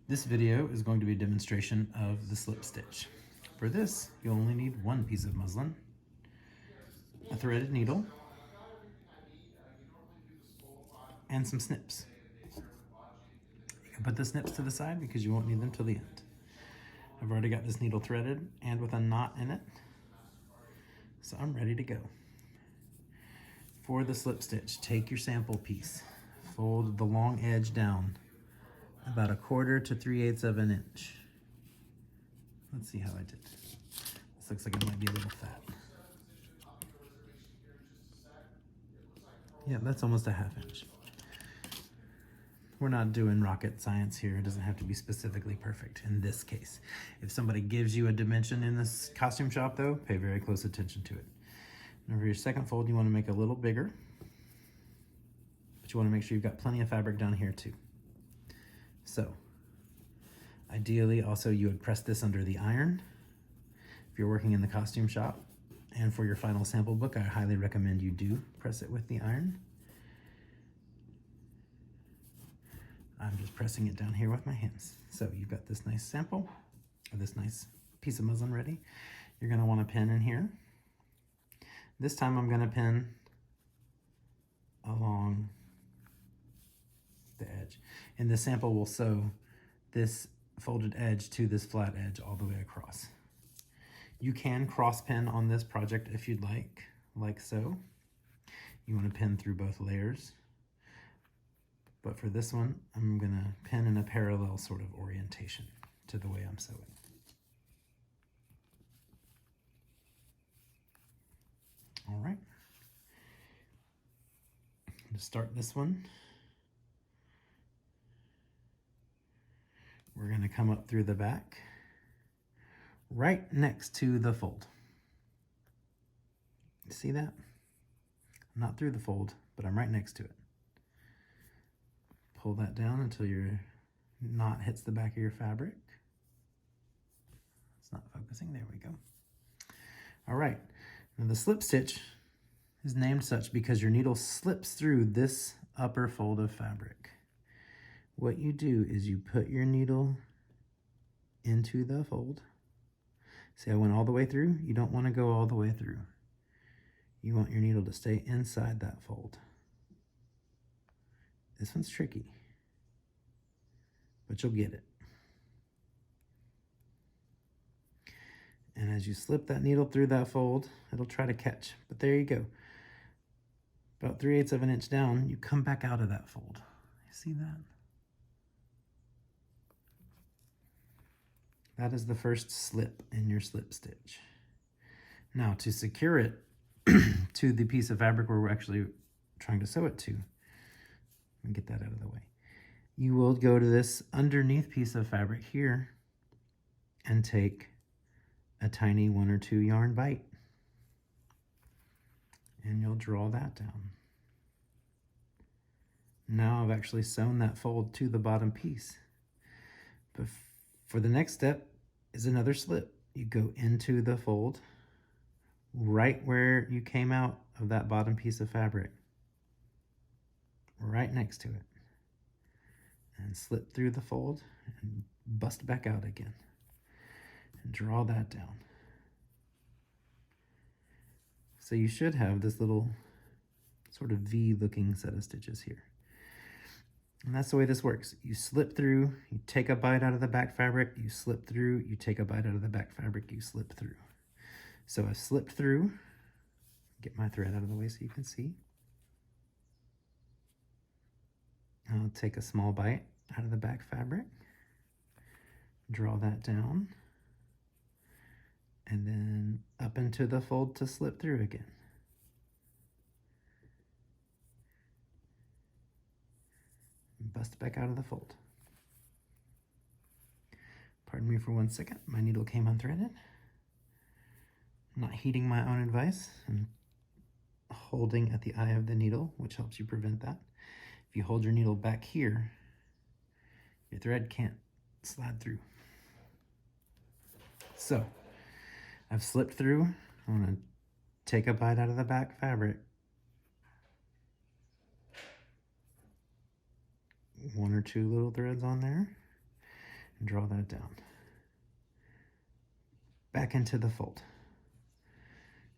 This video is going to be a demonstration of the slip stitch. For this, you'll only need one piece of muslin, a threaded needle, and some snips. You can put the snips to the side because you won't need them till the end. I've already got this needle threaded and with a knot in it, so I'm ready to go. For the slip stitch, take your sample piece, fold the long edge down about 1/4 to 3/8 of an inch. Let's see how I did. This looks like it might be a little fat. Yeah, that's almost a 1/2 inch. We're not doing rocket science here. It doesn't have to be specifically perfect in this case. If somebody gives you a dimension in this costume shop though, pay very close attention to it. And for your second fold, you want to make a little bigger, but you want to make sure you've got plenty of fabric down here too. So, ideally also you would press this under the iron if you're working in the costume shop. And for your final sample book, I highly recommend you do press it with the iron. I'm just pressing it down here with my hands. So you've got this nice sample, or this nice piece of muslin ready. You're gonna wanna pin in here. This time I'm gonna pin along the edge. And the sample will sew this folded edge to this flat edge all the way across. You can cross pin on this project if you'd like so. You want to pin through both layers. But for this one, I'm going to pin in a parallel sort of orientation to the way I'm sewing. All right. To start this one, we're going to come up through the back, right next to the fold. See that? I'm not through the fold, but I'm right next to it. Pull that down until your knot hits the back of your fabric. It's not focusing, there we go. All right, now the slip stitch is named such because your needle slips through this upper fold of fabric. What you do is you put your needle into the fold. See, I went all the way through. You don't want to go all the way through. You want your needle to stay inside that fold. This one's tricky, but you'll get it. And as you slip that needle through that fold, it'll try to catch, but there you go. About 3/8 of an inch down, you come back out of that fold. You see that? That is the first slip in your slip stitch. Now to secure it to the piece of fabric where we're actually trying to sew it to, let me get that out of the way. You will go to this underneath piece of fabric here and take a tiny 1 or 2 yarn bite. And you'll draw that down. Now I've actually sewn that fold to the bottom piece. But for the next step is another slip. You go into the fold right where you came out of that bottom piece of fabric, right next to it, and slip through the fold and bust back out again and draw that down. So you should have this little sort of V looking set of stitches here. And that's the way this works. You slip through, you take a bite out of the back fabric, you slip through, you take a bite out of the back fabric, you slip through. So I've slipped through, get my thread out of the way so you can see. I'll take a small bite out of the back fabric, draw that down, and then up into the fold to slip through again. Bust back out of the fold. Pardon me for 1 second, my needle came unthreaded. I'm not heeding my own advice and holding at the eye of the needle, which helps you prevent that. If you hold your needle back here, your thread can't slide through. So, I've slipped through. I'm going to take a bite out of the back fabric. 1 or 2 little threads on there. and draw that down. Back into the fold.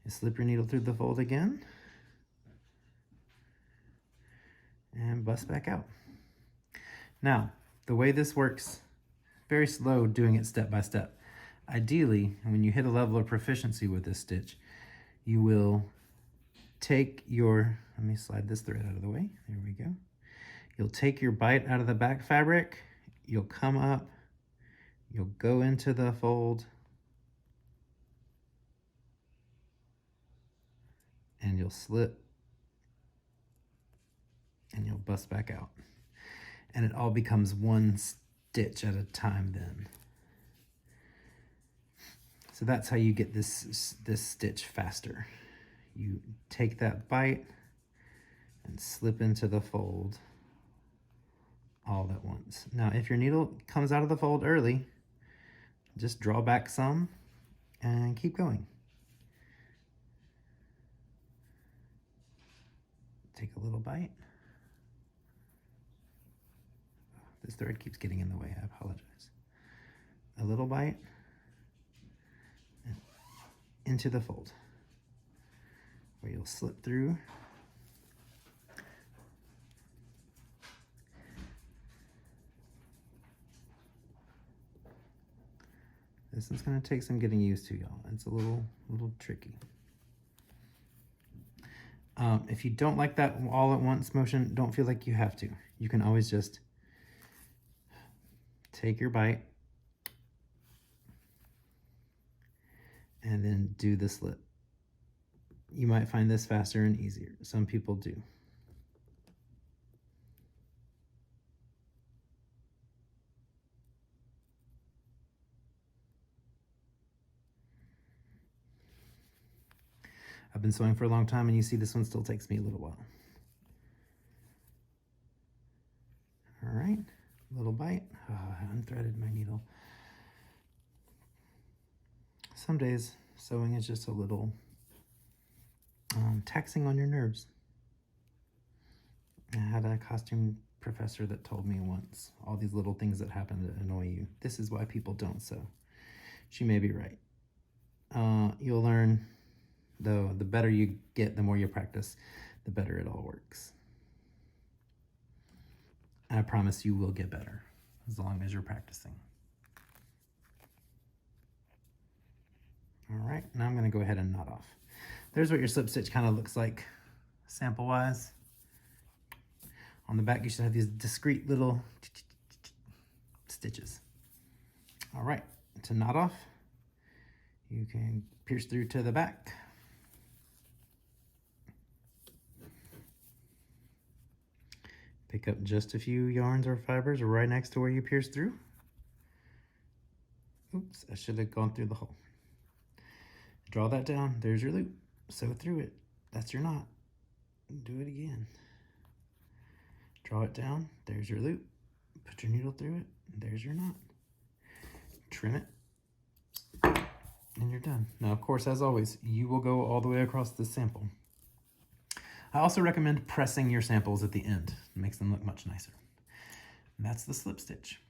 You slip your needle through the fold again and bust back out. Now, the way this works, very slow doing it step by step. Ideally, when you hit a level of proficiency with this stitch, you will take your, let me slide this thread out of the way, there we go. You'll take your bite out of the back fabric, you'll come up, you'll go into the fold, and you'll slip, and you'll bust back out. And it all becomes one stitch at a time then. So that's how you get this stitch faster. You take that bite and slip into the fold all at once. Now, if your needle comes out of the fold early, just draw back some and keep going. Take a little bite. This thread keeps getting in the way, I apologize. A little bite, and into the fold, where you'll slip through. This is gonna take some getting used to, y'all. It's a little tricky. If you don't like that all at once motion, don't feel like you have to. You can always just take your bite and then do the slip. You might find this faster and easier. Some people do. I've been sewing for a long time, and you see this one still takes me a little while. All right, little bite. Oh, I unthreaded my needle. Some days sewing is just a little taxing on your nerves. I had a costume professor that told me once, all these little things that happen that annoy you. This is why people don't sew. She may be right. You'll learn, though, the better you get, the more you practice, the better it all works. I promise you will get better as long as you're practicing. All right, now I'm gonna go ahead and knot off. There's what your slip stitch kind of looks like sample-wise. On the back, you should have these discrete little stitches. All right, to knot off, you can pierce through to the back. Pick up just a few yarns or fibers right next to where you pierce through. Oops, I should have gone through the hole. Draw that down, there's your loop. Sew through it, that's your knot. Do it again. Draw it down, there's your loop. Put your needle through it, there's your knot. Trim it, and you're done. Now, of course, as always, you will go all the way across this sample. I also recommend pressing your samples at the end. It makes them look much nicer. And that's the slip stitch.